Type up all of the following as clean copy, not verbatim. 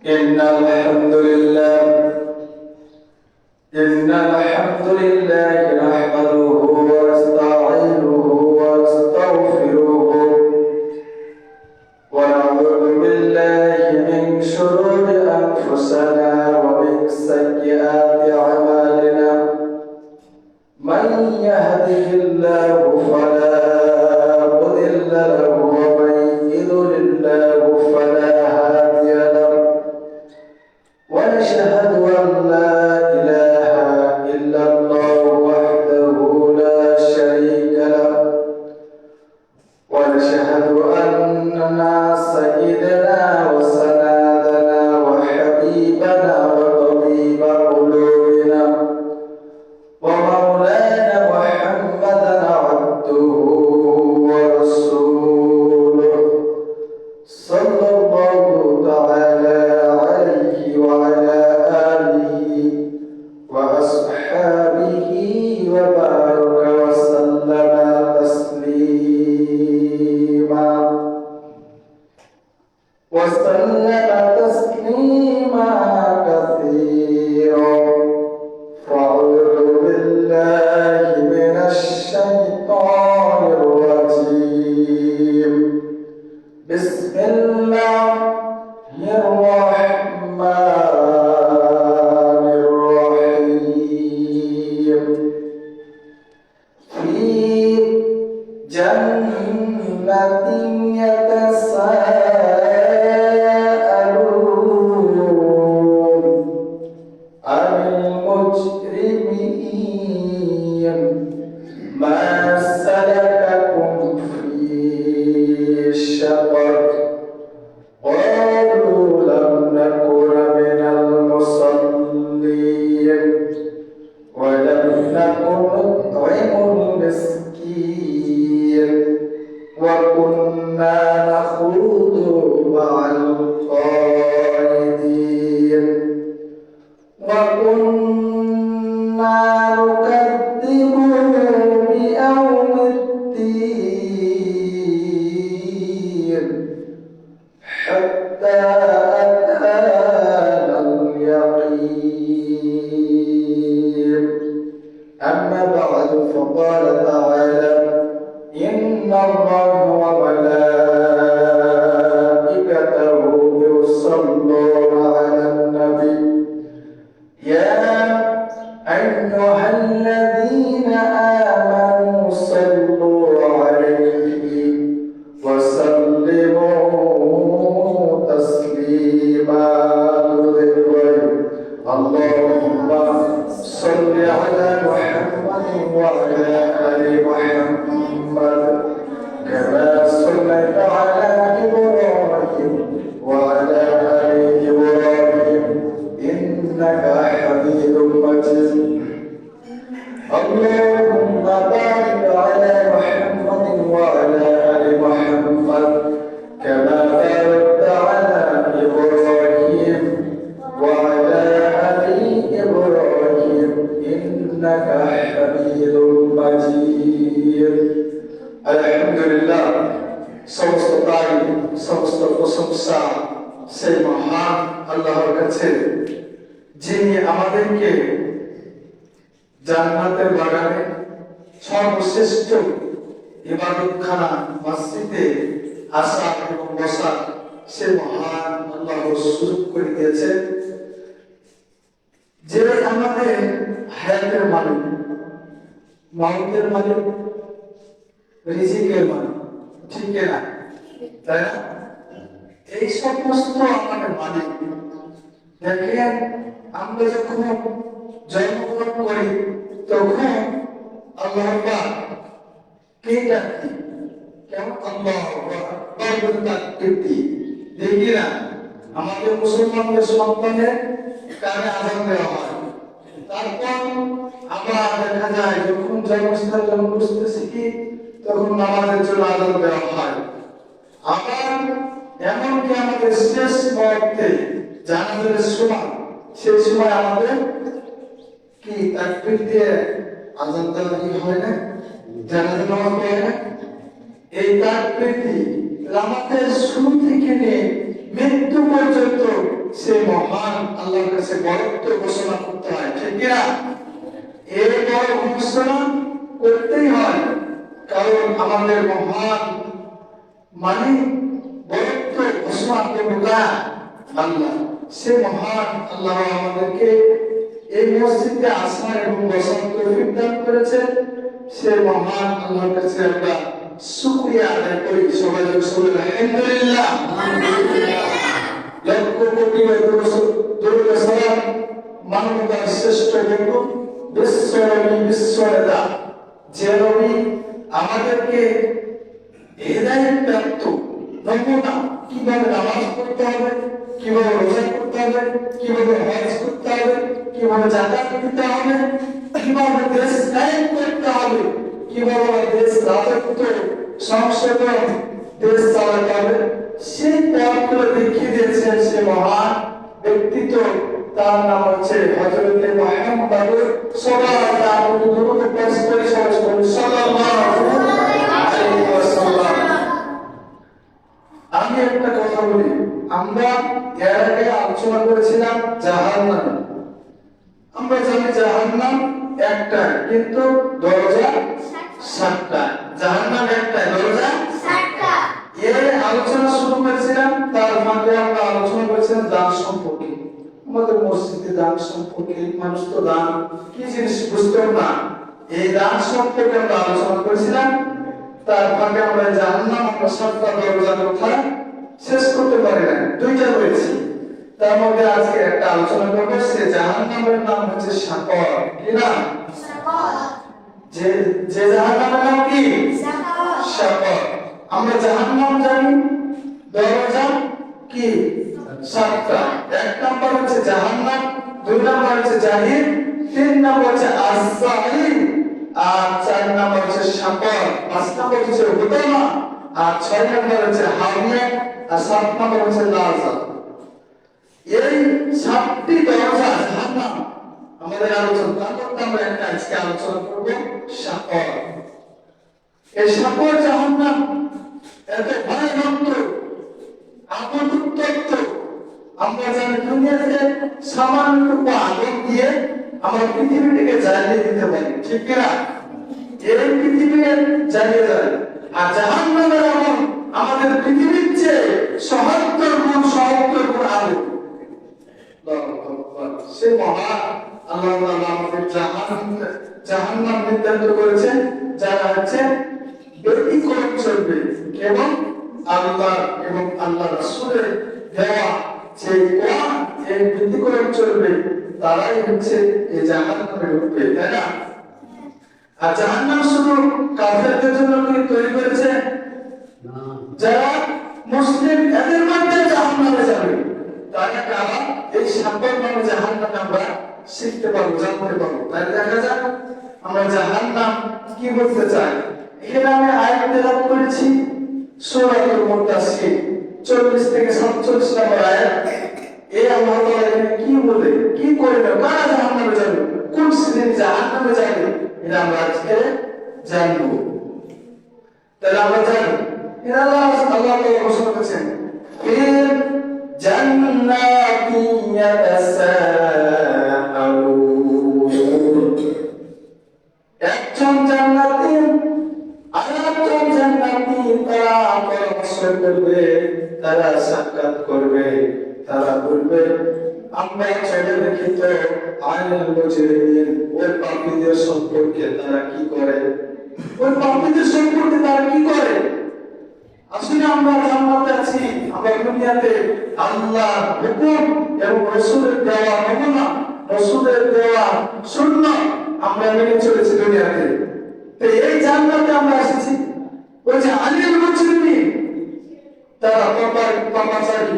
إن الحمد لله نحمده ونستعينه ونستغفره ونعوذ بالله من شرور أنفسنا ومن سيئات أعمالنا من يهده الله فلا مضل له ومن يضلل فلا هادي له ونشهد أن لا إله إلا الله وحده لا شريك له ونشهد أن سيدنا وسندنا وحبيبنا وطبيب قلوبنا ومولانا محمدا عبده ورسوله صلى الله تعالى عليه وعلى آله وأصحابه وبارك وسلم تسليما كثيرا فأعوذ بالله من الشيطان الرجيم بسم الله الرحمن الرحيم في جنة يتساءلون عن المجرمين ما سلككم في سقر قالوا لم نكن من المصلين ولم نكن نطعم المسكين وكنا نخوض مع الخائضين وكنا نكذب بيوم الدين حتى أتانا اليقين أما بعد فقال تعالى إن الله وملائكته يصلون على النبي يا أيها الذين آمنوا صلوا عليه وسلموا تسليما اللهم صل على محمد وعلى آل محمد كما صليت على إبراهيم وعلى آل إبراهيم إنك حميد مجيد اللهم بارك على محمد وعلى آل محمد كما باركت على إبراهيم وعلى آل إبراهيم إنك حميد مجيد আলহামদুলিল্লাহ সমস্ত তারিফ সমস্ত প্রশংসা সেই মহান আল্লাহর কাছে যিনি আমাদেরকে জান্নাতের বাগানে সর্বশ্রেষ্ঠ ইবাদতখানা মসজিদে আসা এবং বসা সে মহান আল্লাহ সুযোগ করে দিয়েছে যে আমাদের হায়াতের মালিক মাউতের মালিক রিজিকের মালিক ঠিক না তাই না এই সমস্ত আমাদের মালিক দেখেন আমরা যখন জন্মগ্রহণ করি তখন আল্লাহ কে ডাকি কেমন আল্লাহ দেখি না আমাদের মুসলমানদের সন্তানের কানে আজান দেওয়া হয় তারপর আবার দেখা যায় যখন জন্মস্থান জন্ম বুঝতে শিখি তখন নামাজের জন্য আজান দেওয়া হয় আবার এমনকি আমাদের শেষ মুহূর্তে জানাজার সময় সেই সময় আমাদের কি তাকবীর দিয়ে আজান দেওয়া হয় না জানাজা নামাজ হয় না এই তাকবীর আমাদের শুরু থেকে নিয়ে মৃত্যু পর্যন্ত সে বরত্ব ঘোষণা করতে হয়, ঠিক কিনা? এই বড় ঘোষণা করতেই হয়, কারণ আমাদের মহান মানে বরত্ব ঘোষণা করবে আল্লাহ। সে মহান আল্লাহ আমাদেরকে এই মসজিদে আসা এবং বসার তৌফিক দান করেছে। সে মহান আল্লাহর কাছে আমরা শুকরিয়া আদায় করি। সবাই আলহামদুলিল্লাহ। লক্ষ কোটি দরুদ সালাম মানবতার শ্রেষ্ঠ বন্ধু বিশ্বনেতা যে নবী আমাদেরকে হেদায়েত প্রাপ্ত নমুনা, কিভাবে নামাজ পড়তে হবে, কিভাবে রোজা করতে হবে, কিভাবে হজ করতে হবে, কিভাবে যাতায়াত দিতে হবে, কিভাবে দেশ কায়েম করতে হবে, কিভাবে দেশ রাজত্ব সংসদীয় দেশ চালাতে হবে, সেই পথগুলো দেখিয়ে দিয়েছেন সে মহান ব্যক্তিত্ব। তার নাম হচ্ছে হযরত মুহাম্মদ সাল্লাল্লাহু আলাইহি ওয়াসাল্লাম। আমি একটা কথা বলি, আমরা এর আগে আলোচনা করেছিলাম জাহান্নাম। আমরা জানি জাহান্নাম একটা, কিন্তু দরজা 7টা। জাহান্নাম একটা, দরজা 7টা। এর আলোচনা শুরু করেছিলাম, তার মধ্যে আমরা আলোচনা করেছিলাম দান সম্পর্কে। আমাদের মসজিদে দান সম্পর্কে, মানুষ তো দান কি জিনিস বুঝতেও না, এই দান সম্পর্কে আমরা আলোচনা করেছিলাম। তার মধ্যে আমরা জাহান্নাম আমরা 7টা দরজার কথা শেষ করতে পারি না, 2টা রয়েছে। তার মধ্যে আজকে একটা আলোচনা করব, সে জাহান্নামের নাম হচ্ছে সাকর। কি নাম? সাকর। যে জাহান্নামের নাম কি? সাকর। আমরা জাহান্নাম জানি দরজা কি? 7টা। 1 নাম্বার হচ্ছে জাহান্নাম, 2 নাম্বার হচ্ছে জাহিম, 3 নাম্বার হচ্ছে আস-সাঈর, আর 4 নাম্বার হচ্ছে সাকর, 5 নাম্বার হচ্ছে হুতামা, আর 6 নাম্বার হচ্ছে হামিয়া, আর 7 নাম্বার হচ্ছে লাযা। এই 7টি দরজা জাহান্নাম আমাদের আলোচনা। তারপর আমরা একটা আজকে আলোচনা করব সাকর। এই সাকর জাহান্নাম এত ভয়ানক, আগুন-উত্তপ্ত। আমরা জানি দুনিয়াতে সামান্যটুকু আগুন দিয়ে আমরা পৃথিবীটাকে জ্বালিয়ে দিতে পারি, ঠিক কিনা? এই পৃথিবীকে জ্বালিয়ে দেয়। আর জাহান্নামের আগুন আমাদের পৃথিবীর চেয়ে ৭০ গুণ আগুন। সে মহান আল্লাহ তাআলা আমাদের জাহান্নাম নির্ধারিত করেছেন, যারা হচ্ছে ব্যতিক্রম চলবে এবং আল্লাহ এবং আল্লাহ রাসূলের দেওয়া যে কোরআন এই ব্যতিক্রম চলবে, তারাই হচ্ছে এই জাহান্নামে ঢুকবে, তাই না? আর জাহান্নাম শুধু কাফেরদের জন্য কি তৈরি করেছে? যারা মুসলিম এদের মধ্যে জাহান্নামে যাবে, তারা কারা? এই সাকর নামে জাহান্নাম আমরা শিখতে পারবো, জানতে পারবো। তাই দেখা যাক আমরা জাহান্নাম কি বলতে চাই। এখানে আমি আয়াত তেলাওয়াত করেছি সূরাতুল মুদাসসির 40 থেকে 47 নম্বর আয়াত। এই আল্লাহ তাআলা এখানে কি বলে, কি করে না, কারা জাহান্নামে যাবে, কোন শ্রেণী জাহান্নামে যাবে, এটা আমরা আজকে জানবো। তাহলে আমরা জানি এটা আল্লাহ তাআলা ঘোষণা করেছেন, ফিল জান্নাতি ইয়াতাসাআলুন। একজন জান্নাতি আরেকজন জান্নাতি তারা পরামর্শ করবে, তারা সাক্ষাৎ করবে, তারা বলবে আমরা ছেড়ে দেখি তো আইনুল মুজরিমিন, ওই পাপীদের সম্পর্কে তারা কি করে, ওই পাপীদের সম্পর্কে তারা কি করে। আসলে আমরা জান্নাতে আছি, আমরা দুনিয়াতে আল্লাহর হুকুম এবং রাসূলের দেওয়া নমুনা, রাসূলের দেওয়া সুন্নাহ আমরা মেনে চলেছি দুনিয়াতে। তো এই জান্নাতে আমরা এসেছি। ওই যে আইনুল মুজরিমিন তারা পাপাচারী,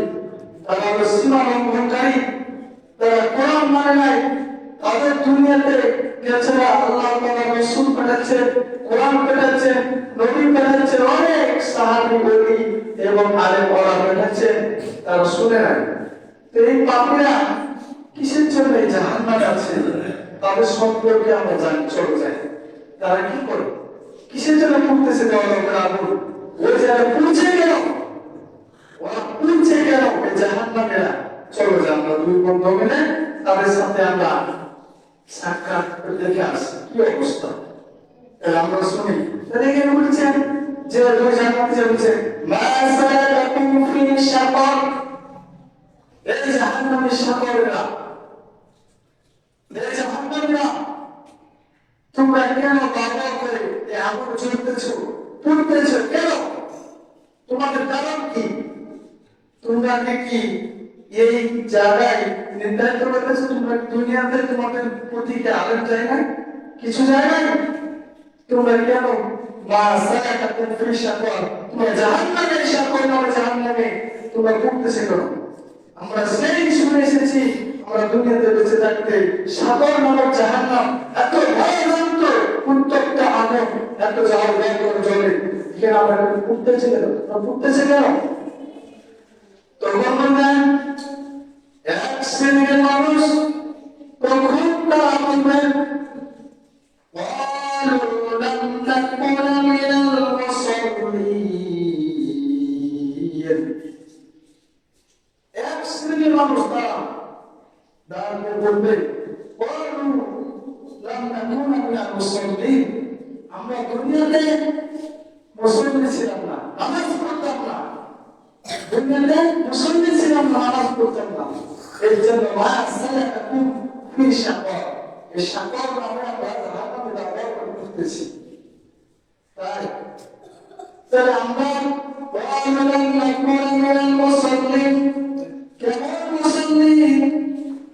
তারা সীমা লঙ্ঘনকারী, তারা কোরআন মানে নাই, তাদের দুনিয়াতে গেছেরা আল্লাহ তাআলা রাসূল পাঠাচ্ছে, কোরআন পাঠাচ্ছে, নবী পাঠাচ্ছে, অনেক সাহাবী বলি এবং আলেম ওলামা পাঠাচ্ছে, তারা শুনে না। তো এই পাপীরা কিসের জন্য জাহান্নামে আছে তাদের সম্পর্কে আমরা জানি, চলে যাই। তারা কি করে, কিসের জন্য পড়তেছে দেওয়ালের আগুন, ওই যারা পৌঁছে গেল, ওরা পৌঁছে গেল এই জাহান্নামে। চলো যে আমরা দুই বন্ধু মিলে তাদের সাথে আমরা সাক্ষাৎ দেখে আসি কি অবস্থা। তাহলে আমরা শুনি তাহলে এখানে বলছেন যে দুই জান্নাতি বলছে মা সালাকাকুম ফি শাকর, এই জাহান্নামের শাকররা, এই জাহান্নামীরা তোমরা কেন বারবার করে এই আগুন জ্বলতেছো পুড়তেছো কেন? তোমাদের কারণ কি? তোমরা কি এই জায়গায় নির্ধারিত করেছো? তোমরা দুনিয়াতে তোমাদের প্রতি কি আলোক যায় না, কিছু যায় না? তোমরা কেন মা সালাকাকুম ফি শাকর, তোমরা জাহান্নামে শাকর নামে জাহান্নামে তোমরা পুড়তেছো কেন? আমরা সেই শুনে এসেছি আমরা দুনিয়াতে বেঁচে থাকতে সাগর নামক জাহান্নাম এত ভয়ানক উত্তপ্ত আগুন এত জ্বাল বের করে জ্বলে, এখানে আমরা পুড়তেছে কেন? পুড়তেছে কেন? তখন বললেন এক শ্রেণীর মানুষ তখন তারা বলবেন قالوا لم نكن من المصلين, এক শ্রেণীর মানুষ তারা দাঁড়িয়ে বলবে قالوا لم نكن من المصلين, আমরা দুনিয়াতে মুসলিম ছিলাম না, নামাজ পড়তাম না, দুনিয়াতে মুসলিম ছিলাম না, নামাজ পড়তাম না, এই জন্য মা সালাকাকুম ফি শাকর, এই শাকর নামে আমরা জাহান্নামে দাঁড়িয়ে পড়তেছি। তাই তাহলে আমরা قالوا لم نكن من المصلين, কেমন মুসলিম?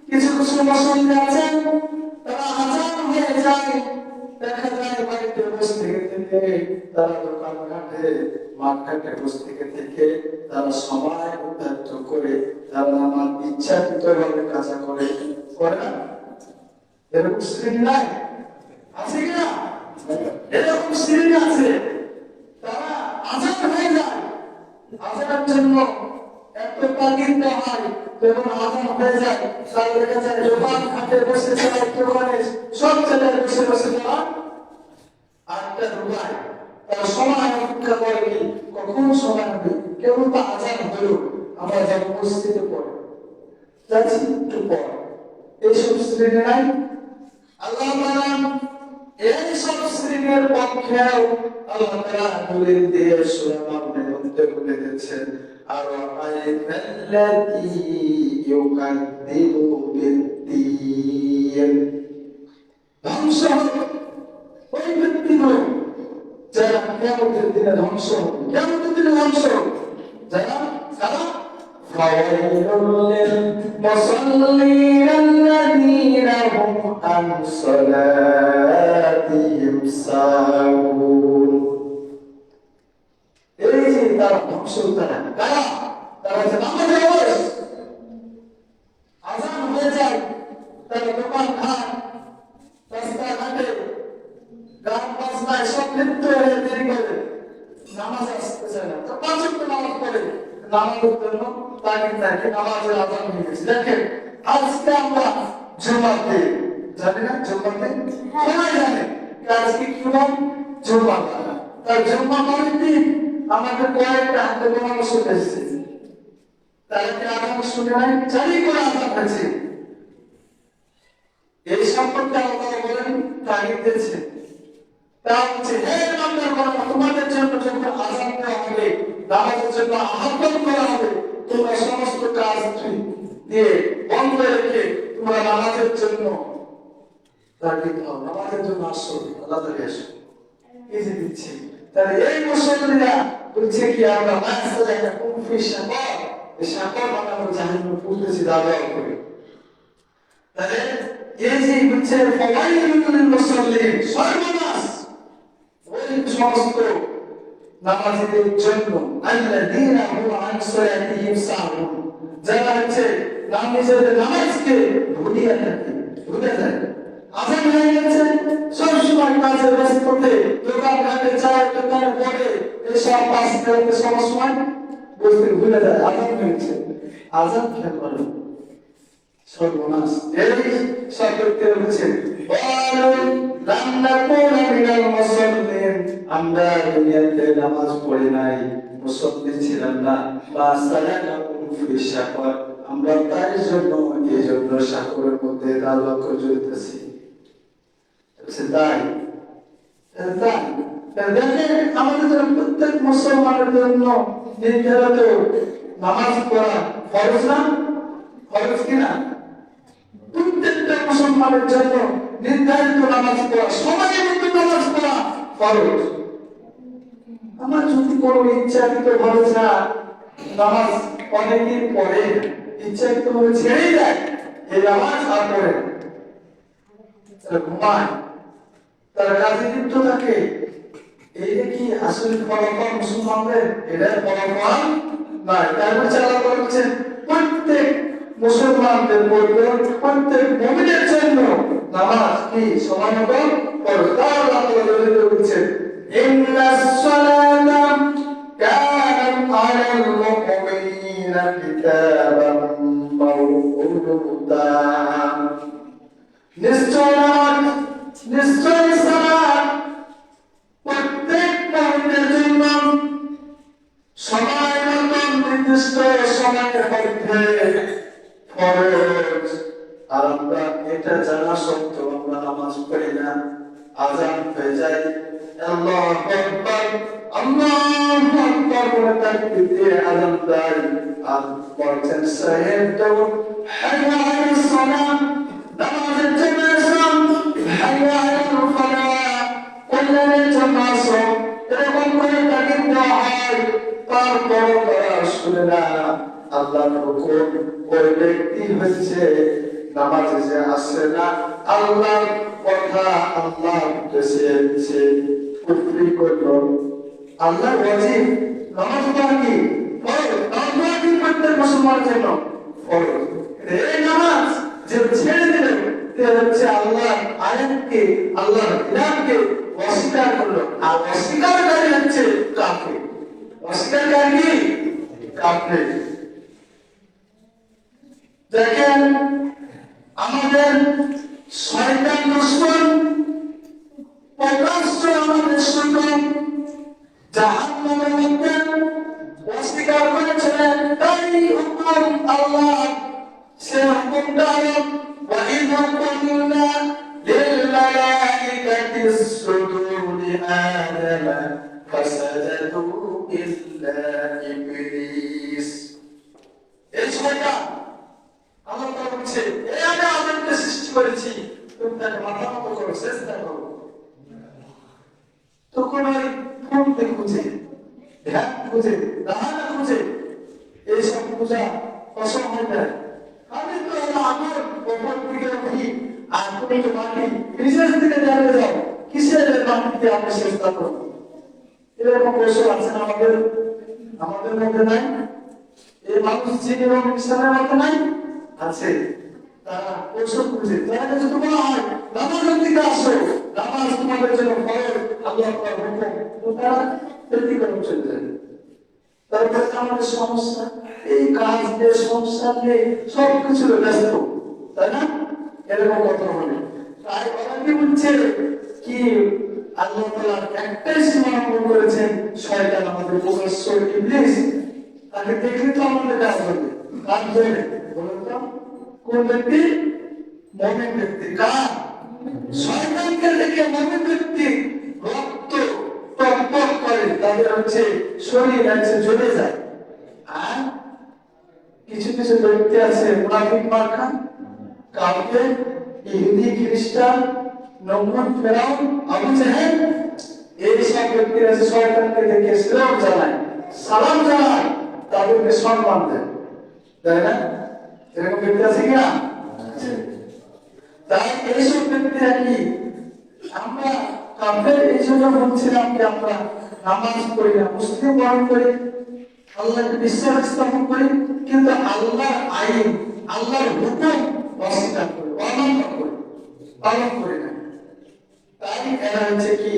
কিছু কিছু মুসলিম আছেন তারা আজান হয়ে যায়, দেখা যায় বাড়িতে বসে থেকে তারা দোকান ঘাটে মাঠ ঘাটে বসে থেকে তারা সময় উদ্ধারিত করে তারা আমার ইচ্ছাকৃতভাবে কাজা করে না? এরকম শ্রেণী নাই, আছে কিনা? এরকম শ্রেণী আছে তারা আজান হয়ে যায়, আজানের জন্য এত তাগিদ দেওয়া হয়, যখন আজান হয়ে যায় তারা দেখা যায় দোকান ঘাটে বসে দোকানে সব ছেলে বসে বসে যাওয়া আটটা রুবাই তারা সময় অপেক্ষা করেনি কখন সময় হবে, কেবল তো আজান হলো আমরা যাব মসজিদে পড়ে যাচ্ছি একটু পর, এইসব শ্রেণী নাই। আল্লাহ তাআলা এই সব শ্রেণীর পক্ষেও আল্লাহ তাআলা বলে দিয়ে সূরা মারুমের মধ্যে বলে দিয়েছেন আর আইনাল্লাযী ইউকাযযিবু বিদ্দীন, ধ্বংস ওই ব্যক্তিগুলো যারা কিয়ামতের দিনে ধ্বংস হবে, কিয়ামতের দিনে ধ্বংস যারা কারা ফাওয়াইলুল লিলমুসাল্লিন আল্লাযীনা হুম আন সালাতিহিম সাহুন, এই যে তারা ধ্বংস তারা কারা? তারা যে নামাজে বসে আজান হয়ে যায় তারা দোকান ঘাট রাস্তা ঘাটে গান বাজনায় সব লিপ্ত হয়ে দেরি করে নামাজ আসতে চায় না, তো পাঁচ ওয়াক্ত নামাজ পড়ে নামাজের জন্য তাকে নামাজের আজান হয়ে গেছে। দেখেন আজকে আমরা জুমাতে জানি না, জুমাতে সবাই জানে আজকে কি নাম? জুমা। তার জুম্মা মানে দিন আমাদের কয়েকটা হাতে গোনা শুনে এসেছে, তারা কি আজান শুনে নাই? জানি করে আজান হয়েছে, এই সম্পর্কে আল্লাহ বলেন তাগিদ দিয়েছেন, তা হচ্ছে হে ইমানদার গণ, তোমাদের জন্য যখন আযান দেওয়া হবে, নামাজের জন্য আহ্বান করা হবে, তোমরা সমস্ত কাজ দিয়ে বন্ধ রেখে তোমরা নামাজের জন্য তাগিদ হও, নামাজের জন্য আসো, আল্লাহ তাআলা আসো, এই যে দিচ্ছে। তাহলে এই মুসলমানরা বলছে কি আমরা মাসালা একটা কুফরি শাকর, এই শাকর মানে আমরা জাহান্নামে পড়তেছি দাবা করে। তাহলে এই যে বলছে ফাওয়াইলুল লিলমুসাল্লিন, সর্বনাশ ওই সমস্ত নামাজীদের জন্য আল্লাযীনা হুম আন সালাতিহিম সাহুন, যারা হচ্ছে নিজেদের নামাজকে ভুলিয়ে থাকে, ভুলে যায়। আজান হয়ে গেছে সব সময় কাজে ব্যস্ততে দোকান ঘাটে যায়, দোকানে পড়ে এসব পাশ করতে সব সময় বসতে ভুলে যায়, আজান হয়েছে, আজান খেয়াল করে সর্বনাশ। এই সত্যের হচ্ছে আমরা দুনিয়াতে নামাজ পড়ি নাই, মুসল্লি ছিলাম না, বা সালাকাকুম ফি শাকর, আমরা তাই জন্য এই জন্য সাগরের মধ্যে লাল লক্ষ্য জ্বলতেছি। তাই দেখেন আমাদের জন্য প্রত্যেক মুসলমানের জন্য নির্ধারিত নামাজ পড়া ফরজ না? ফরজ কিনা? প্রত্যেকটা মুসলমানের জন্য নির্ধারিত নামাজ পড়া, সময়ের মধ্যে নামাজ পড়া ফরজ। আমার যদি কোনো ইচ্ছাকৃত ভাবে নামাজ অনেকদিন পরে ইচ্ছাকৃত ভাবে ছেড়েই দেয়, এই নামাজ আর পড়ে তারা ঘুমায়, তারা কাজে লিপ্ত থাকে, এইটা কি আসলে ফলাফল মুসলমানদের? এটা ফলাফল নয়। তারপর আল্লাহ বলছেন প্রত্যেক মুসলমানদের বলবে প্রত্যেক মুমিনের জন্য নামাজ কি সময় মতো পড়ো। তাহলে আল্লাহ বলছেন ইন্নাস সালাতা কানাত আলাল মুমিনিনা কিতাবাম মাওকুতা। নিশ্চয় সালাত প্রত্যেক মুমিনের জন্য সময় মতো নির্দিষ্ট সময়ের মধ্যে ফরজ। আর আমরা এটা জানা সত্ত্বেও আমরা নামাজ পড়ি না, আযান হয়ে যায়, আল্লাহু আকবার আল্লাহু আকবার বলে তাকবীর দিয়ে আযান দেয়, আর বলছেন সাহেব তো হাইয়া আলাইহিস সালাম, নামাজের জন্য আসুন, হাইয়া আলাইহিল ফালাহ, কল্যাণের জন্য আসুন, এরকম করে তাকবীর দেওয়া হয়। তারপর তারা শুনে না আল্লাহর হুকুম, ওই ব্যক্তি হচ্ছে নামাজে যে আসে না, আল্লাহর কথা আল্লাহ সে কুফরি করলো। আল্লাহ ওয়াজিব নামাজ পড়া কি ফরজ, নামাজ কি প্রত্যেক মুসলমানের জন্য ফরজ। এই নামাজ যে ছেড়ে দিল সে হচ্ছে আল্লাহর আয়াতকে, আল্লাহর বিধানকে অস্বীকার করলো, আর অস্বীকারকারী হচ্ছে কাফির। অস্বীকারকারী কাফির। দেখেন আমাদের শয়তান দুশমন প্রকাশ্য আমাদের শয়তান জাহান্নামের মধ্যে অস্বীকার করেছিলেন। তাই হুকুম আল্লাহ, সে হুকুমটা হলো ওয়াইযা কুলনা লিল মালাইকাতি ইসজুদু লিআদামা ফাসাজাদু ইল্লা ইবলিস। এই শয়তান আল্লাহ তাআলা বলছে, এই আমি আদমকে সৃষ্টি করেছি, তুমি তাকে মাথা নত করো, চেষ্টা করো। তখন ওই ফোনতে খুঁজে, ধ্যান খুঁজে, দাহানা খুঁজে, এইসব পূজা অসম্ভব যায়। আমি তো আমার ওপর দিকে উঠি, আর তুমি তো মাটি নিচের দিকে দাঁড়িয়ে যাও, কিসের মাটিতে আমরা চেষ্টা করবো? এরকম কৌশল আছে না আমাদের মধ্যে নাই? এই মানুষ জিন এবং ইনসানের মধ্যে নাই? আছে। তারা কৌশল খুঁজে, তারা কাছে তো বলা হয় নামাজের দিকে আসো, নামাজ তোমাদের জন্য ফরজ, আল্লাহ তাআলার হুকুম, তো তারা এটি করে চলে যায়। তারপরে আমাদের সমস্যা, এই কাজ নিয়ে, সমস্যা নিয়ে সবকিছু ব্যস্ত, তাই না? এরকম কথা বলে। তাই ওরা কি বলছে কি আল্লাহ তাআলা একটাই সীমা লঙ্ঘন করেছেন, শয়তান আমাদের প্রকাশ্য ইবলিস। তাকে দেখলে তো আমাদের কাজ হবে, কাজ হবে বলুন তো কোন ব্যক্তি? মুমিন ব্যক্তি। কার? শয়তানকে দেখে মুমিন ব্যক্তি রক্ত টকটক করে, তাদের হচ্ছে শরীর আছে জ্বলে যায়। আর কিছু কিছু ব্যক্তি আছে মুনাফিক মার্কা, কাউকে ইহুদি, খ্রিস্টান, নমরুদ, ফেরাউন, আবু জাহেল, এই সব ব্যক্তি আছে শয়তানকে দেখে সালাম জানায়, তাদেরকে সম্মান দেয়, তাই না? এরকম ব্যক্তি আছে কিনা? তাই এইসব ব্যক্তি কি আমরা কাফের এই জন্য বলছিলাম যে আমরা নামাজ পড়ি না, মুসলিম গ্রহণ করি, আল্লাহকে বিশ্বাস স্থাপন করি, কিন্তু আল্লাহর আইন, আল্লাহর হুকুম অস্বীকার করি, অমান্য করি, পালন করি না। তাই এরা হচ্ছে কি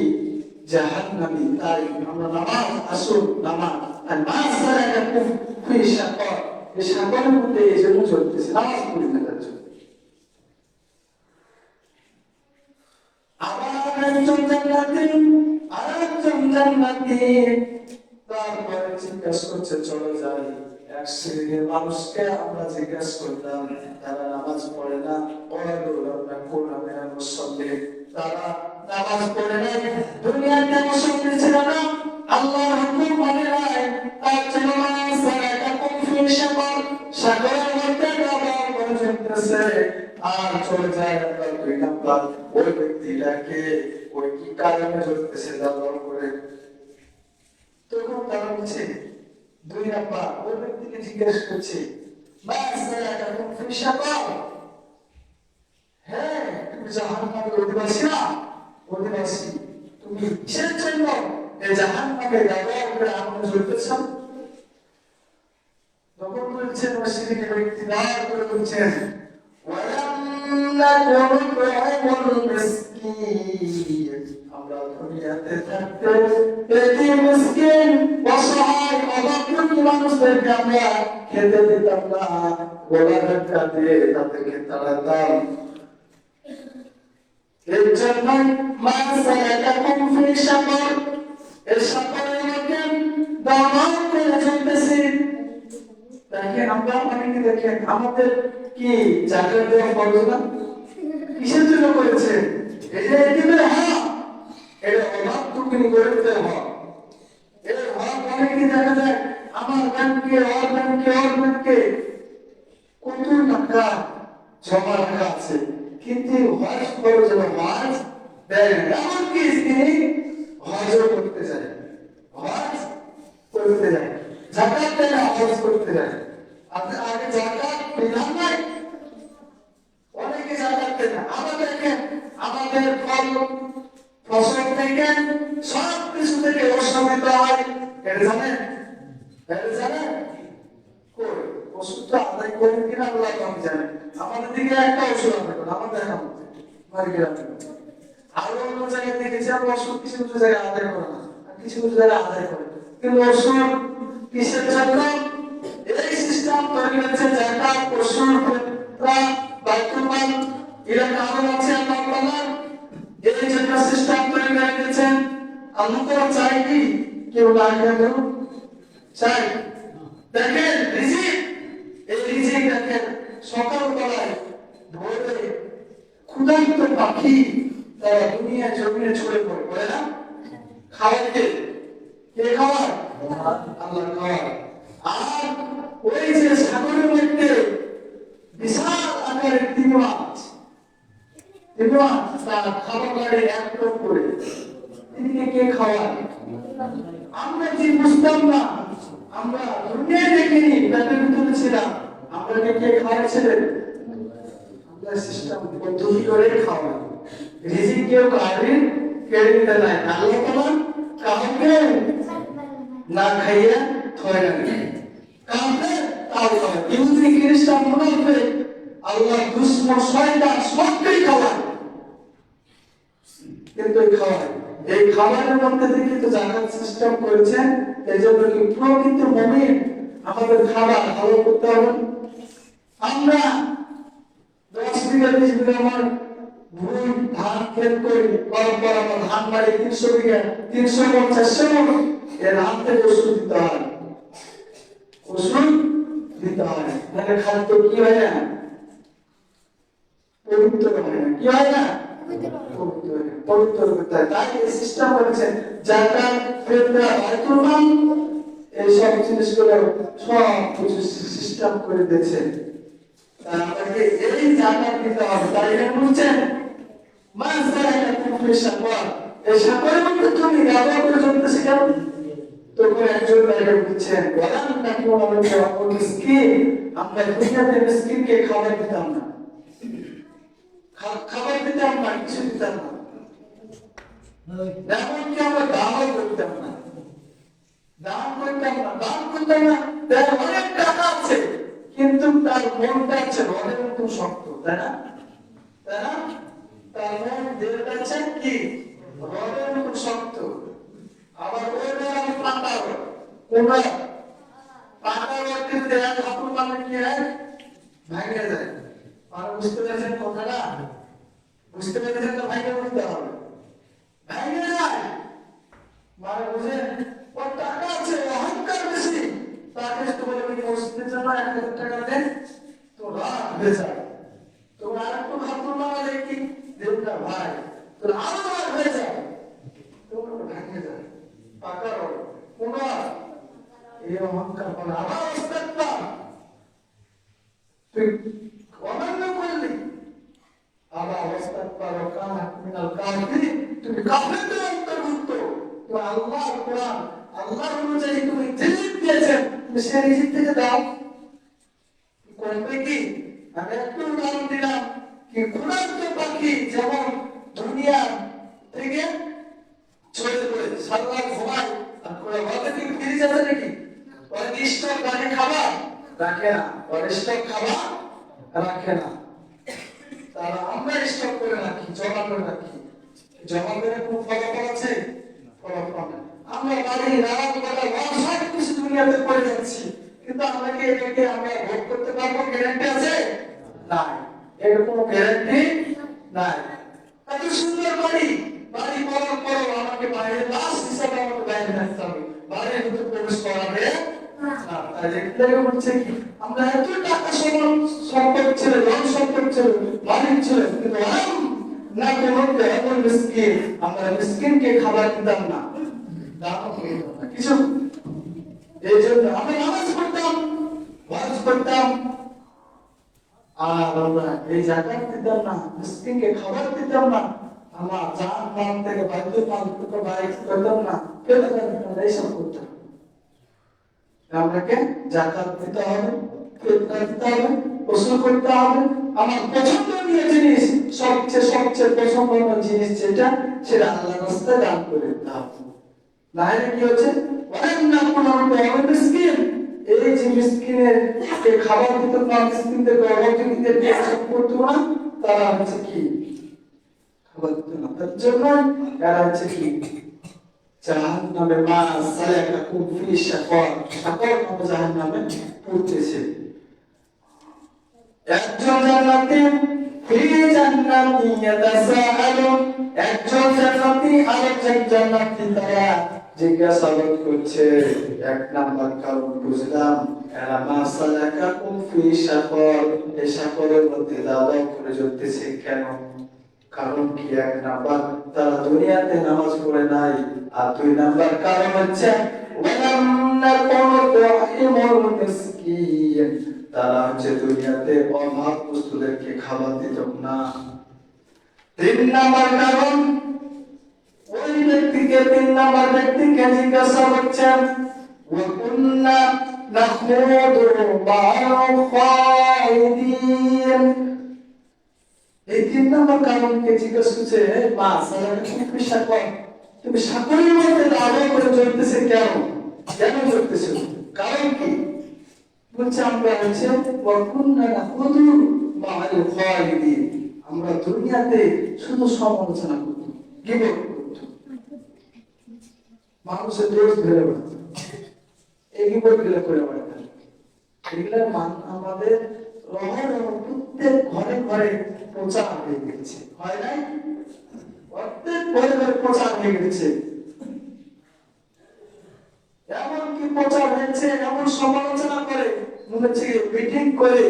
জাহান্নামী। তাই আমরা নামাজ আসুন, নামাজ আর নামাজ ছাড়া একটা খুবই সাকর, এই সাকরের মধ্যে এই জন্য চলতেছে, নামাজ পড়ি না তার জন্য। তারপরে জিজ্ঞাসা করছে চলে যাই, এক শ্রেণীর মানুষকে আমরা জিজ্ঞাসা করলাম, তারা নামাজ পড়ে না, তারা নামাজ পড়ে নাই, দুনিয়াতে মুসলিম ছিল না, আল্লাহর হুকুম মানে নাই, তার জন্য সালাতাকুম ফি শাকর, শাকরের মধ্যে ব্যবহার করে চলতেছে আর চলে যায় আল্লাহ। দুই নাম্বার, ওই ব্যক্তিটাকে ওই কি কারণে চলতেছে ব্যবহার করে, তখন তারা বলছে দুই নাম্বার ওই ব্যক্তিকে জিজ্ঞেস করছে, মা সালাতাকুম ফি শাকর, হ্যাঁ তুমি জাহান্নামের অধিবাসী না, অধিবাসী, তুমি কিসের জন্য এই জাহান্নামে ব্যবহার করে আগুনে জ্বলতেছ? তখন বলছেন মুশরিক ব্যক্তি দাঁড় করে বলছেন, আমরা দুনিয়াতে থাকতে এতিম মিসকিন অসহায় অভাবী মানুষদেরকে আমরা খেতে দিতাম না, গলা ধাক্কা দিয়ে তাদেরকে তাড়াতাম। এর জন্য মা সালাতাকুম ফি শাকর, এই শাকরের মধ্যে দামাম করে চলতেছে। দেখেন আমরা অনেকে দেখেন আমাদের কি জাকাত দেওয়া ফরজ না? কিসের জন্য করেছে? এটা এতিমের হক, এটা অভাব টুকুনি করে দিতে হক। এর হক অনেকে দেখা যায় আমার ব্যাংকে ওর ব্যাংকে কত টাকা জমা রাখা আছে, কিন্তু হজ ফরজ হজ দেয় না। এমনকি তিনি হজও করতে যায়, জাকাত দেয় না, হজ করতে যায়। আপনার আগে জাকাত বিধান নাই, অনেকে জাকাত দেয় না। আমরা দেখেন আমাদের ফসল থেকে সব কিছু থেকে অসমিত হয়, এটা জানেন? ওষুধটা আদায় করেন কিনা আল্লাহ কম জানেন। আমাদের দিকে একটা ওষুধ আদায় করেন, আমাদের আরো অন্য জায়গায় দেখেছি আমরা ওষুধ কিছু কিছু জায়গায় আদায় করে না, কিছু কিছু জায়গায় আদায় করে। কিন্তু ওষুধ কিসের জন্য? এই সিস্টেম তৈরি হয়েছে জাকাত, ওষুধ, বাইতুল মাল, এরা কারণ আছে আল্লাহ তাআলা। এই জন্য সিস্টেম তৈরি করে দিয়েছেন। আল্লাহ তাআলা চাই কি কেউ না কেউ চাই। দেখেন রিজিক, এই রিজিক দেখেন সকালবেলায় ভোরে ক্ষুধার্ত পাখি তারা দুনিয়া জমিনে ছড়ে পড়ে না, খাওয়ায় কে খাওয়ায়? আল্লাহ খাওয়ায়। আর ওই যে সাগরের মধ্যে বিশাল আকারের তিমি মাছ তার খাবার গাড়ি এক টপ করে তিনিকে কে খাওয়ায়? আমরা যে বুঝতাম না, আমরা দুনিয়ায় দেখিনি, পেটের ভিতরে ছিলাম, আমরা কে খাওয়াইছিলেন? আমরা সিস্টেম পদ্ধতি করে খাওয়াই। রিজিক কেউ কেড়ে নিতে নাই, আল্লাহ তাআলা কাউকে না খাইয়ে থয় না, কাউকে তাও খাওয়ায়। ইহুদি খ্রিস্টান মুনাফিক আল্লাহ দুশমন শয়তান সবকেই খাওয়ায়, কিন্তু এই খাবারের মধ্যে থেকে তো জাকাত সিস্টেম করেছেন। এই জন্য কি প্রকৃত মুমিন আমাদের খাবার ভালো করতে হবে। আমরা 10 বিঘা 20 বিঘা আমার ভুল ধান ক্ষেত করি, পরপর আমার ধান বাড়ি 300 বিঘা 350 মণ, এর ধান থেকে ওষুধ দিতে হয়, তাহলে খাদ্য কি হয় না? পবিত্র হয় না। কি হয় না? পবিত্র করতে হয়। তাই এই সিস্টেম করেছেন জাকাত, ফিতরা, বাইতুল মাল, এই সব জিনিসগুলো সব কিছু সিস্টেম করে দিয়েছেন। তাই আমাকে এই জাকাত দিতে হবে। তাই এখানে বলছেন মান সালাতাকুম ফি শাকর, এই শাকরের মধ্যে তুমি ব্যবহার করে চলতেছে কেন? তখন একজন ভাইকে বলছেন, বলেন নাকি আমাদের মিসকিন, আমরা দুনিয়াতে মিসকিনকে খাবার দিতাম না, কিছু দিতাম না, এমনকি আমরা দানও করতাম না, অনেক টাকা আছে কিন্তু তার মনটা আছে রডের মতো শক্ত, তাই না? তার মন দেহটা আছে কি রডের মতো শক্ত। আবার ওই পাতা কোন পাতা কিন্তু এক হাঁটুর মানে কি হয়, ভেঙে যায়। আর বুঝতে পেরেছেন কথাটা? বুঝতে পেরেছেন তো? ভাইকে বুঝতে হবে, ভেঙে যায় মানে বুঝেন। ওর টাকা আছে, অহংকার বেশি, তাকে যদি বলে কি মসজিদের জন্য 1000 টাকা দেন, তো রাগ হয়ে যায়। তো আরেকটু ভাত বানালে কি দেবটা ভাই, তো আরো রাগ হয়ে যায়, তো ভেঙে যায়, পাকা রড পুনর এই অহংকার বলে আমার অস্তিত্ব তুই অমান্য করলি, আবার অস্তিত্ব মিনাল কাফির, তুমি কাফেরদের অন্তর্ভুক্ত। তো আল্লাহ কোরআন আল্লাহ অনুযায়ী তুমি রিজিক দিয়েছেন, তুমি সেই রিজিক থেকে দাও। করবে কি? আমি একটু উদাহরণ দিলাম কি কোরআন পাখি যেমন দুনিয়া থেকে চলে পড়ে সারা ঘুমায়, আর কোরআন বলে কি ফিরে যাবে নাকি? ওরা স্টক রাখে খাবার রাখে না, ওরা স্টক খাবার রাখে না। তারা আমরা স্টক করে রাখি, জমা করে রাখি, জমা করে কোনো ফলাফল আছে? ফলাফল নেই। আমরা বাড়ি রাত বেলা সব কিছু দুনিয়াতে করে যাচ্ছি, কিন্তু আমরা কি এটাকে আমরা ভোগ করতে পারবো? গ্যারান্টি আছে? নাই, এর কোনো গ্যারান্টি নাই। এত সুন্দর বাড়ি, বাড়ি করার পরও আমাকে বাইরে লাস্ট হিসাবে আমাকে বাইরে রাখতে হবে, বাইরে ভিতরে প্রবেশ করাবে না। তাই এগুলো হচ্ছে কি আমরা এত টাকা সম্পদ ছিল, ধন সম্পদ ছিল, মালিক ছিল, কিন্তু না কোনো এমন মিসকিন, আমরা মিসকিনকে খাবার দিতাম না, দাম কিছু। এই জন্য আমরা নামাজ পড়তাম, ওয়াজ করতাম, আর আমরা এই জাকাত দিতাম না, মিসকিনকে খাবার দিতাম না, আমার জান মাল থেকে বাইতুল মাল থেকে বাইর করতাম না, কেন আমরা এইসব করতাম। আমাকে জাকাত দিতে হবে, ফিতরা দিতে হবে, ওসুল করতে হবে। আমার পছন্দনীয় জিনিস, সবচেয়ে পছন্দনীয় জিনিস যেটা, সেটা আল্লাহর রাস্তায় দান করে দিতে হবে। না হলে কি হচ্ছে? ওয়ান্না কুনু মিসকিন, এই যে মিসকিনের কে খাবার দিতে না, মিসকিনদের গর্ভবতীদের সব করতো না, তারা হচ্ছে কি খাবার দিত না। তার জন্য এরা হচ্ছে কি জাহান্নামে মা সালাকাকুম ফি শাকর, শাকর নামে জাহান্নামে পড়তেছে। একজন জান্নাতি ফি জান্নাতি ইয়াতাসাআলুন, একজন জান্নাতি আরেকজন জান্নাতি তারা জিজ্ঞাসাবাদ করছে। এক নাম্বার কারণ বুঝলাম, এরা মা সালাকাকুম ফি শাকর, এই শাকরের মধ্যে দাদা করে জ্বলতেছে কেন? কারণ কি? এক নাম্বার তারা দুনিয়াতে নামাজ পড়ে নাই, আর দুই নাম্বার কারণ হচ্ছে তারা হচ্ছে দুনিয়াতে অভাবগ্রস্তদেরকে খাবার দিত না। তিন নাম্বার কারণ, ওই ব্যক্তিকে, তিন নাম্বার ব্যক্তিকে জিজ্ঞাসা করছেন ওয়াকুন্না নাখুদু মা'আল খায়দিন, এই তিন নম্বর কারণকে জিজ্ঞাসা করছে, মা সালাকাকুম ফি শাকর, তুমি শাকরের মধ্যে দাঁড়া করে চলতেছে কেন? কেন চলতেছে? কারণ কি? বলছে আমরা হচ্ছে ওয়াকুন্না নাখুদু মা'আল খায়দিন, আমরা দুনিয়াতে শুধু সমালোচনা করতাম, গীবত করতাম, মানুষের দোষ ধরে বেড়াতাম, এই গীবত গুলো করে বেড়াতাম। এগুলোর মান আমাদের প্রত্যেক ঘরে ঘরে প্রচার হয়ে গেছে, হয় নাই? প্রত্যেক ঘরে ঘরে প্রচার হয়ে গেছে। এমন কি প্রচার হয়েছে, এমন সমালোচনা করে, মনে হচ্ছে মিটিং করে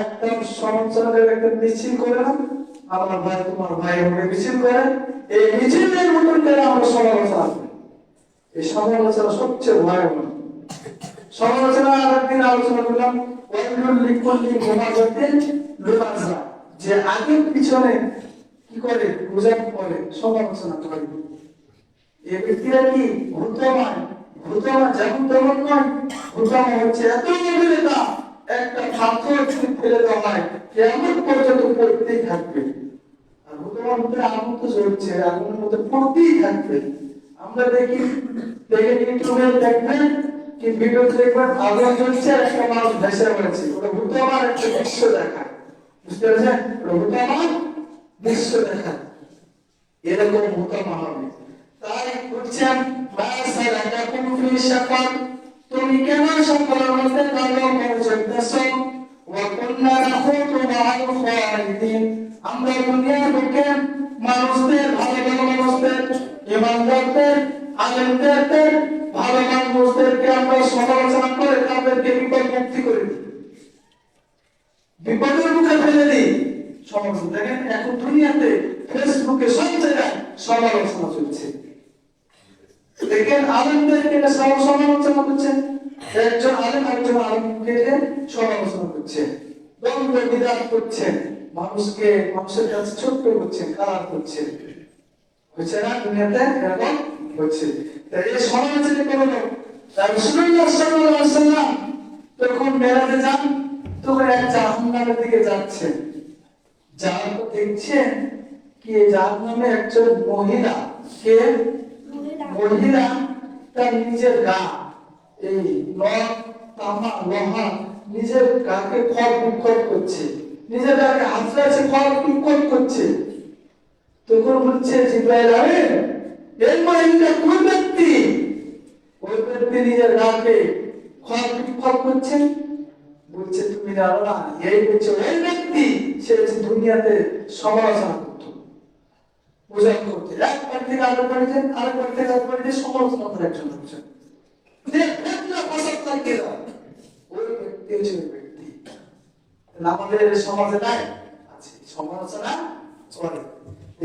একদম সমালোচনা করে, একটা মিছিল করে না, আমার ভাই তোমার ভাই আমাকে মিছিল করে, এই মিছিলের মতন করে আমরা সমালোচনা করি। এই সমালোচনা সবচেয়ে ভয়াবহ সমালোচনা। আরেকদিন আলোচনা করলাম যে আগে পিছনে কি করে বুঝাতে পারে, সমালোচনা করে। এই ব্যক্তিরা কি ভূতমায়, ভূতমা যেমন তেমন নয়, ভূতমা হচ্ছে এত অভিনেতা, একটা পাথর যদি ফেলে দেওয়া হয় কেমন পর্যন্ত পড়তেই থাকবে, আর ভূতমার মধ্যে আগুন তো জ্বলছে, আগুনের মধ্যে পড়তেই থাকবে। আমরা দেখি, দেখে ইউটিউবে দেখবেন কি ভিডিও দেখবেন, আগুন জ্বলছে, একটা মানুষ ভেসে বেড়াচ্ছে, ওটা ভূতমার একটা দৃশ্য দেখায়, বুঝতে পেরেছেন? ভূতমার দৃশ্য দেখায়, এরকম ভূতমা হবে। তাই বলছেন মা সালাকাকুম ফি শাকর, তুমি কেন শাকরের মধ্যে দাঁড়িয়ে পৌঁছতেছো? ওয়া কুন্না নাখুদু মা'আল খায়দিন, আমরা দুনিয়ার বুকে মানুষদের, ভালো ভালো মানুষদের, ইমানদারদের আলেমদের ভালো মানুষদেরকে আমরা সমালোচনা করে তাদেরকে বিপদ মুক্তি করে দিই, বিপদের মুখে ফেলে দিই। সমালোচনা দেখেন এখন দুনিয়াতে ফেসবুকে সব জায়গায় সমালোচনা চলছে। দেখেন আলেমদেরকে সমালোচনা করছে, একজন আলেম একজন আলেমকে সমালোচনা করছে, দ্বন্দ্ব বিবাদ করছেন, মানুষের কাছে ছোট্ট করছেন, খারাপ করছেন, হচ্ছে না দুনিয়াতে এরকম হচ্ছে। তাই এই সমালোচনা করলো রাসূলুল্লাহ সাল্লাল্লাহু আলাইহি ওয়াসাল্লাম তখন মেরাজে যান, তখন এক জাহান্নামের দিকে যাচ্ছেন, যার তো দেখছেন কি জাহান্নামে একজন মহিলা, কে মহিলা তার নিজের গা এই নখ তামা লোহা নিজের গাকে খড় বিক্ষোভ করছে, নিজের গাকে হাতড়াচ্ছে, খড় বিক্ষোভ করছে। তখন বলছে জিবরাইল আমিন এই মহিলা কোন ব্যক্তি? ওই ব্যক্তি নিজের গাকে খড় বিক্ষোভ করছে। বলছে তুমি জানো না এই হচ্ছে ওই ব্যক্তি, সে দুনিয়াতে সমালোচনা করতো, বোঝান করতে, একবার থেকে আরেকবার যে আরেকবার থেকে আরেকবার যে সমালোচনা করে একজন হচ্ছে যে ফেতনা ফাসাদ লাগে না, ওই ব্যক্তি হচ্ছে ওই ব্যক্তি। আমাদের সমাজে নাই আছে সমালোচনা করে,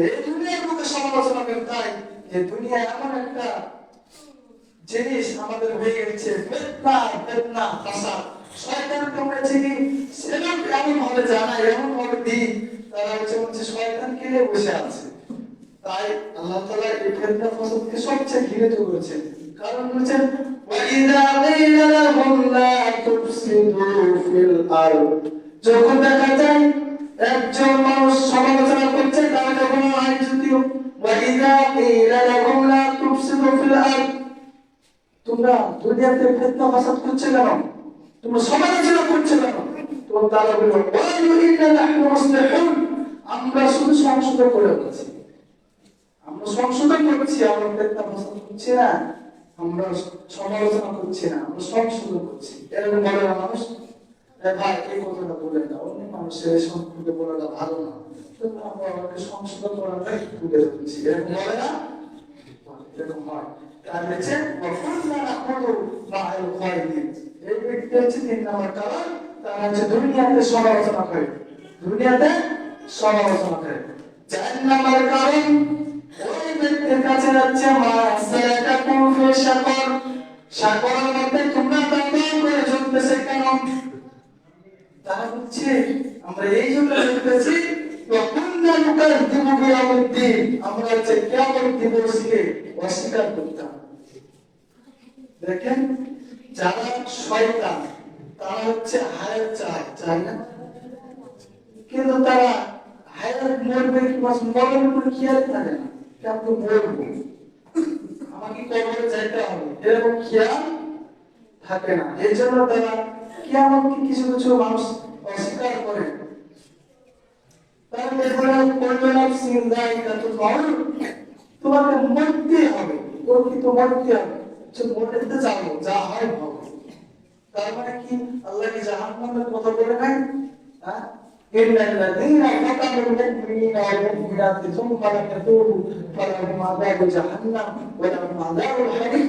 এই দুনিয়ার মুখে সমালোচনা করে। তাই যে দুনিয়া এমন একটা জিনিস আমাদের হয়ে গেছে, ফেতনা ফাসাদ। শয়তান কামড়েছে কি সেটা এমন ভাবে জানা, এমন ভাবে দিই তারা হচ্ছে শয়তান কিনে বসে আছে। তাই আল্লাহ তাআলা এই ফিতনা ফাসাদকে সবচেয়ে ঘৃণিত করেছেন। কারণ বলেছেন ওয়াইদা কিলা লাহুম লা তুফসিদু ফিল আরদ, যখন দেখা যায় একজন মানুষ সমালোচনা করছে তাকে বলা হয় যদিও ওয়াইদা কিলা লাহুম লা তুফসিদু ফিল আরদ, তোমরা দুনিয়াতে ফিতনা ফাসাদ করছো কেন, তোমরা সমালোচনা করছো কেন? তখন তারা বলল ওয়াইদা ইন্না নাহনু মুসলিহুন, আমরা শুধু সংশোধন করে বলছি, আমরা সংশোধন করছি, আমরা ফিতনা ফাসাদ করছি না, আমরা সমালোচনা করছি না, আমরা সংশোধন করছি। এরকম বলে না মানুষ, ভাই এই কথাটা বলে না, অন্য মানুষের সম্পর্কে বলাটা ভালো না, আমরা আমাকে সংশোধন করাটাই তুলে ধরছি, এরকম বলে না, এরকম হয়। তার হচ্ছে এই ব্যক্তি হচ্ছে ৩ নম্বর কারণ, তারা হচ্ছে দুনিয়াতে সমালোচনা করে, দুনিয়াতে সমালোচনা করে। ৪ নম্বর কারণ, ওই ব্যক্তির কাছে যাচ্ছে সাগরের মধ্যে তোমরা দাঁড়িয়ে করে চলতেছে কেন? তারা বলছে আমরা এই জন্য চলতেছি আমরা হচ্ছে কিয়ামত দিবসকে অস্বীকার করতাম। দেখেন যারা শয়তান তারা হচ্ছে হায়াত চায় না, কিন্তু তারা হায়াত মরবে কি মরণের উপর খেয়াল থাকে না, কেমন মরবো, আমাকে কবরে যাইতে হবে, এরকম খেয়াল থাকে না। এই জন্য তারা কিয়ামতকে কিছু কিছু মানুষ অস্বীকার করে। তোমাকে মরতে হবে, প্রকৃত মরতে হবে, মরতে যাবো, যা হয় হবে। তার মানে কি আল্লাহ কি জাহান্নামের কথা বলে নাই? হ্যাঁ, ইন্নাল্লাযীনা ফাতানুল মুমিনিনা ওয়াল মুমিনাতি সুম্মা লাম ইয়াতুবু ফালাহুম আযাবু জাহান্নাম ওয়া লাহুম আযাবুল হারিক।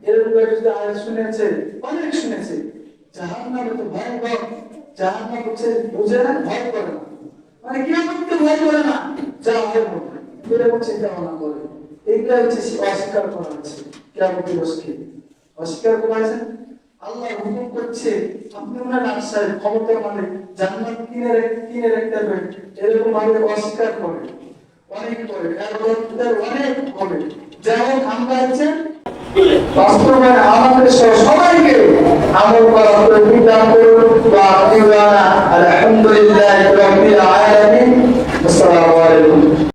এরকম যদি আয়াত শুনেছে, অনেক শুনেছে, জাহান্নামে তো ভয়ঙ্কর, জাহান্নাম হচ্ছে বুঝে না, ভয় করে না, মানে কিয়ামতকে ভয় করে না, যা হয় হবে, এরকম চিন্তা ভাবনা করে। এইটা হচ্ছে অস্বীকার করা হচ্ছে, কিয়ামত দিবসকে অস্বীকার করা হয়েছে। আল্লাহ হুকুম করছে আপনি ওনার আশায় ক্ষমতার মানে জান্নাত কিনে রাখতে হবে, এরকম ভাবে অস্বীকার করে, অনেক করে, অনেক হবে। যাই হোক আমরা হচ্ছে বাস্তবায়ন আমাদের সবাইকে আমল করার তৌফিক দান করুন। ওয়া আলহামদুলিল্লাহি রাব্বিল আলামিন। আসসালামু আলাইকুম।